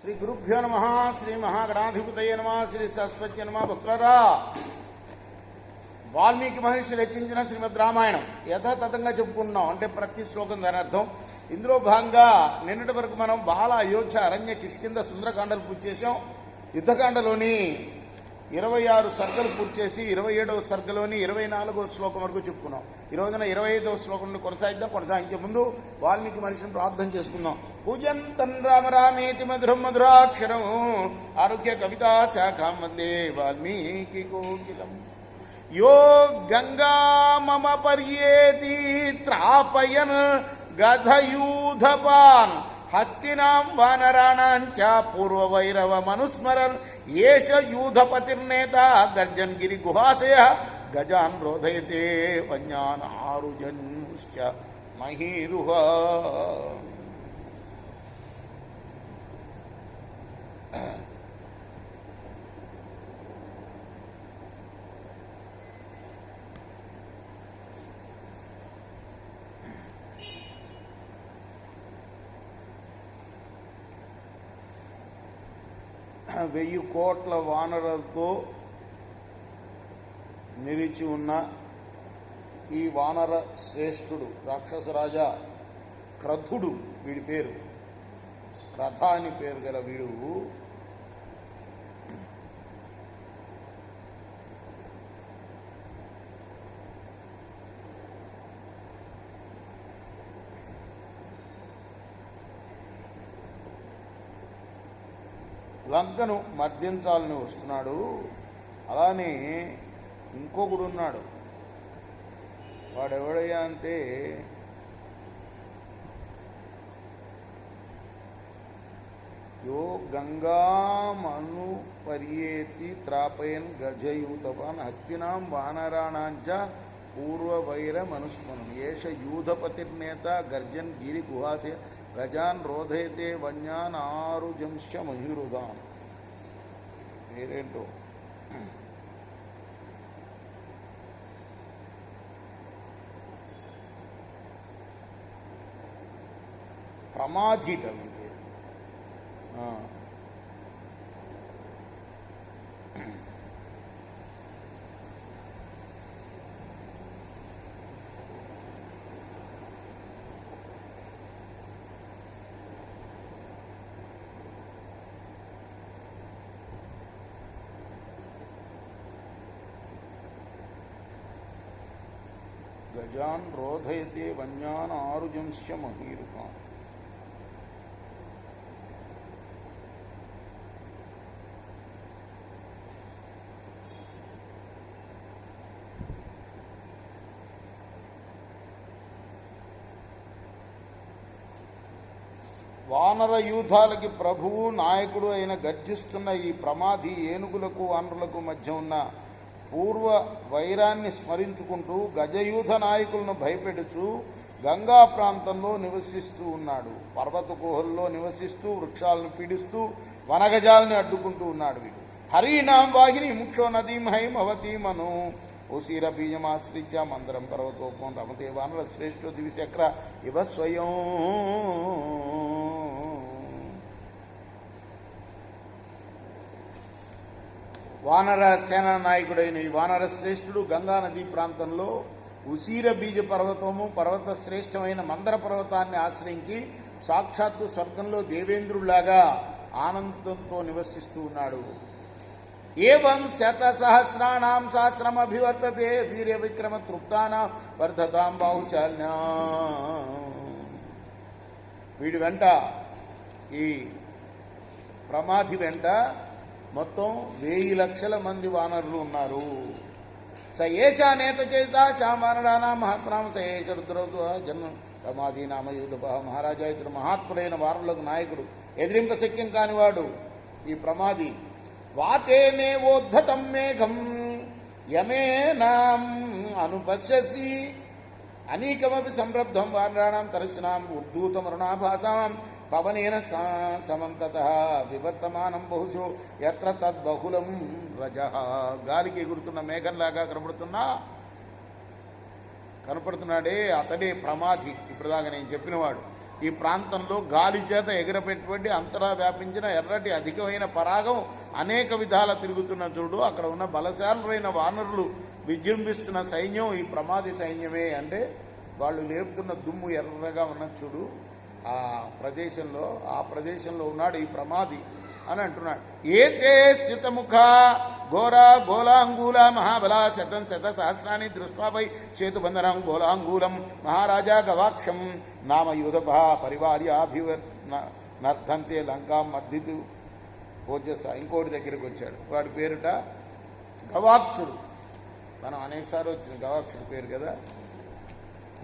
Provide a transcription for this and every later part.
శ్రీ గురుభ్యో నమ. శ్రీ మహాగణాధిపతయ నమ. శ్రీ సరస్వతి నమ. భక్తులరా, వాల్మీకి మహర్షి రచించిన శ్రీమద్ రామాయణం యథాతథంగా చెప్పుకుంటున్నాం. అంటే ప్రతి శ్లోకం దాని అర్థం. ఇందులో భాగంగా నిన్నటి వరకు మనం బాల, అయోధ్య, అరణ్య, కిష్కింద, సుందరకాండలు పూర్తి చేసాం. యుద్ధకాండలోని 26 సర్గలు పూర్తి చేసి 27వ సర్గలోని 24వ శ్లోకం వరకు చెప్పుకున్నాం. ఈ రోజున 25వ శ్లోకం నుండి కొనసాగించే ముందు వాల్మీకి మహర్షిని ప్రార్థన చేసుకుందాం. పూజంతన్ రామ రామేతి మధురం మధురాక్షరం ఆరోగ్య కవితా శాఖాం వందే వాల్మీకి కోకిలం. యో గంగా మమ పర్యేతి త్రాపయన్ గధయూధపాన్ హస్తినాం వానరాణాంచ పూర్వవైరవమనుస్మరన్ ఏష యూధపతిర్నేత గర్జన్ గిరి గుహాశయ గజాన్ రోధయతే వన్యాన్ ఆరుజన్శ్చ మహీరుహ. వెయ్యి కోట్ల వానరులతో నిలిచి ఉన్న ఈ వానర శ్రేష్ఠుడు రాక్షసరాజా క్రతుడు, వీడి పేరు క్రథ అని పేరు గల వీడు లంకను మర్దించాలని వస్తున్నాడు. అలానే ఇంకొకడు ఉన్నాడు. వాడెవడయ్యా అంటే యో గంగామను పర్యేతి త్రాపయన్ గజయూతపాన్ హస్తినాం వానరాణాంచ పూర్వవైర మనుస్మనం ఏష యూధపతిర్నేత గర్జన్ గిరి గుహాశయ గజాన్ రోధయతే వన్యాన్ ఆరుజంశ్చ మహిరుదాన్. పేరేంటో ప్రమాధిట వీడి పేరు. గజాన్ రోధయతే వన్యాన్ ఆరుజంశ్చ మహీరుహాన్. వానర యూథాలకి ప్రభువు, నాయకుడు అయిన గర్జిస్తున్న ఈ ప్రమాది ఏనుగులకు వానరులకు మధ్య ఉన్న పూర్వ వైరాన్ని స్మరించుకుంటూ గజయూథ నాయకులను భయపెడుచు గంగా ప్రాంతంలో నివసిస్తూ ఉన్నాడు. పర్వత గుహల్లో నివసిస్తూ వృక్షాలను పీడిస్తూ వనగజాలను అడ్డుకుంటూ ఉన్నాడు వీడు. హరీనాం వాహిని ముక్షో నదీం హైం అవతీమను ఓశీర బీజమాశ్రిత్య మందరం పర్వతోపం రమతే వానర శ్రేష్ఠో దివిశక్ర ఇవ స్వయం. వానర సేనా నాయకుడైన ఈ వానర శ్రేష్ఠుడు గంగా నదీ ప్రాంతంలో ఉసీర బీజ పర్వతము, పర్వత శ్రేష్టమైన మందర పర్వతాన్ని ఆశ్రయించి సాక్షాత్తు స్వర్గంలో దేవేంద్రులాగా ఆనందంతో నివసిస్తూ ఉన్నాడు. ఏవం శతసహస్రాణం సహస్రమభివర్తతే వీర్య విక్రమ తృప్తానాం వర్ధతాం బాహుశాల్యా. వీడి వెంట, ఈ ప్రమాది వెంట మొత్తం 1000 లక్షల మంది వానరులు ఉన్నారు. స ఏషా నేత చేత శామానడానా మహాత్మాం స ఏష రుద్రౌతు జన్మ ప్రమాదీ నామ యూధప. మహారాజా, ఇతడు మహాత్ములైన వానరులకు నాయకుడు, ఎదిరింప శక్యం కానివాడు ఈ ప్రమాది. వాతేనే ఓద్ధతం మేఘం యమేనాం అనుపశ్యసి అనేకమపి సంరబ్ధం వానరాణాం తరస్సునాం ఉద్ధూతమరుణాభాసాం పవనేన సమంతతః వివర్తమానం బహుశో యత్ర తద్బహుళం రజః. గాలికి ఎగురుతున్న మేఘంలాగా కనపడుతున్నాడే అతడే ప్రమాది. ఇప్పటిదాకా నేను చెప్పినవాడు. ఈ ప్రాంతంలో గాలి చేత ఎగరపెట్టుబడి అంతటా వ్యాపించిన ఎర్రటి అధికమైన పరాగం అనేక విధాల తిరుగుతున్న చూడు. అక్కడ ఉన్న బలశాలురైన వానరులు విజృంభిస్తున్న సైన్యం ఈ ప్రమాది సైన్యమే. అంటే వాళ్ళు లేపుతున్న దుమ్ము ఎర్రగా ఉన్న చూడు, ఆ ప్రదేశంలో ఉన్నాడు ఈ ప్రమాది అని అంటున్నాడు. ఏతే శితముఖ ఘోర గోలాంగూల మహాబల శతం శత సహస్రాన్ని దృష్టాపై సేతుబంధనం గోలాంగూలం మహారాజా గవాక్షం నామ యూధభ పరివార్యాభివర్ధంతే లంకా మర్దితు ఓజస. ఇంకోటి దగ్గరికి వచ్చాడు, వాడి పేరుట గవాక్షుడు. మనం అనేకసార్లు వచ్చింది గవాక్షుడు పేరు కదా.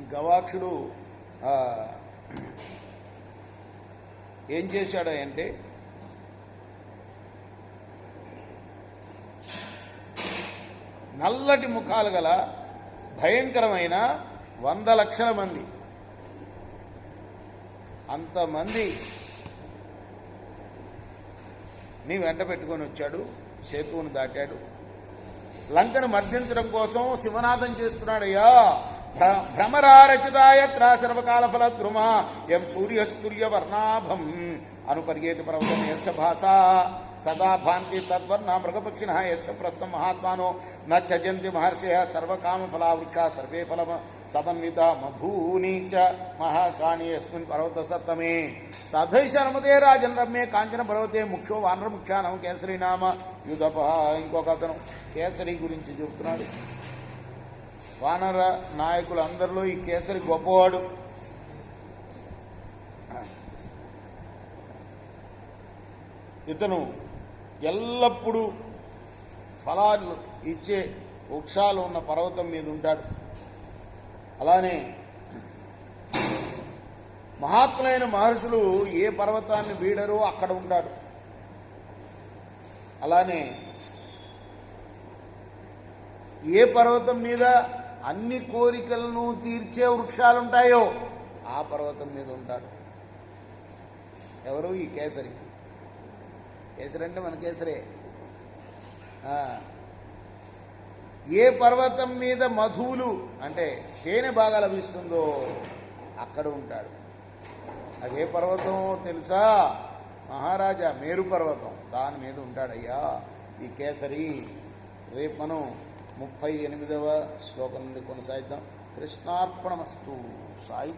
ఈ గవాక్షుడు ఏం చేశాడు అంటే, నల్లటి ముఖాలు గల భయంకరమైన 100 లక్షల మంది, అంతమంది నీ వెంట పెట్టుకొని వచ్చాడు. సేతువును దాటాడు. లంకను మర్దించడం కోసం శివనాథం చేస్తున్నాడయ్యా. భ్రమరారచితాయత్ర సర్వకాల ఫలద్రుమ ఎం సూర్యస్తుల్య వర్ణాభం అనుపర్యేతి పర్వతం యస్య భాష సదా భాంతి తద్వర్ణ మృగపక్షిణ యస్య ప్రస్థం మహాత్మానో నత్యజంతి మహర్షయ సర్వకామ ఫలావృక్ష సర్వే ఫల సమన్విత మధూని చ మహాకాణి యస్మిన్ పర్వత సత్తమే తథైష రమతే రాజన్ రమ్యే కాంచన పర్వతే ముఖ్యో వానర ముఖ్యానం కేసరి నామ యుధప. ఇంకొక అతను కేసరి గురించి చెబుతున్నాడు. వానర నాయకులందరిలో ఈ కేసరి గొప్పవాడు. ఇతను ఎల్లప్పుడూ ఫలాలు ఇచ్చే వృక్షాలు ఉన్న పర్వతం మీద ఉంటాడు. అలానే మహాత్ములైన మహర్షులు ఏ పర్వతాన్ని వీడరో అక్కడ ఉంటాడు. అలానే ఏ పర్వతం మీద అన్ని కోరికలను తీర్చే వృక్షాలుంటాయో ఆ పర్వతం మీద ఉంటాడు. ఎవరు? ఈ కేసరి. కేసరి అంటే మన కేసరే. ఏ పర్వతం మీద మధువులు అంటే తేనె బాగా లభిస్తుందో అక్కడ ఉంటాడు. అదే పర్వతం తెలుసా? మహారాజా మేరు పర్వతం, దాని మీద ఉంటాడయ్యా ఈ కేసరి. రేపు మనం 38వ శ్లోకం నుండి కొనసాగిద్దాం. కృష్ణార్పణమస్తు. సాయి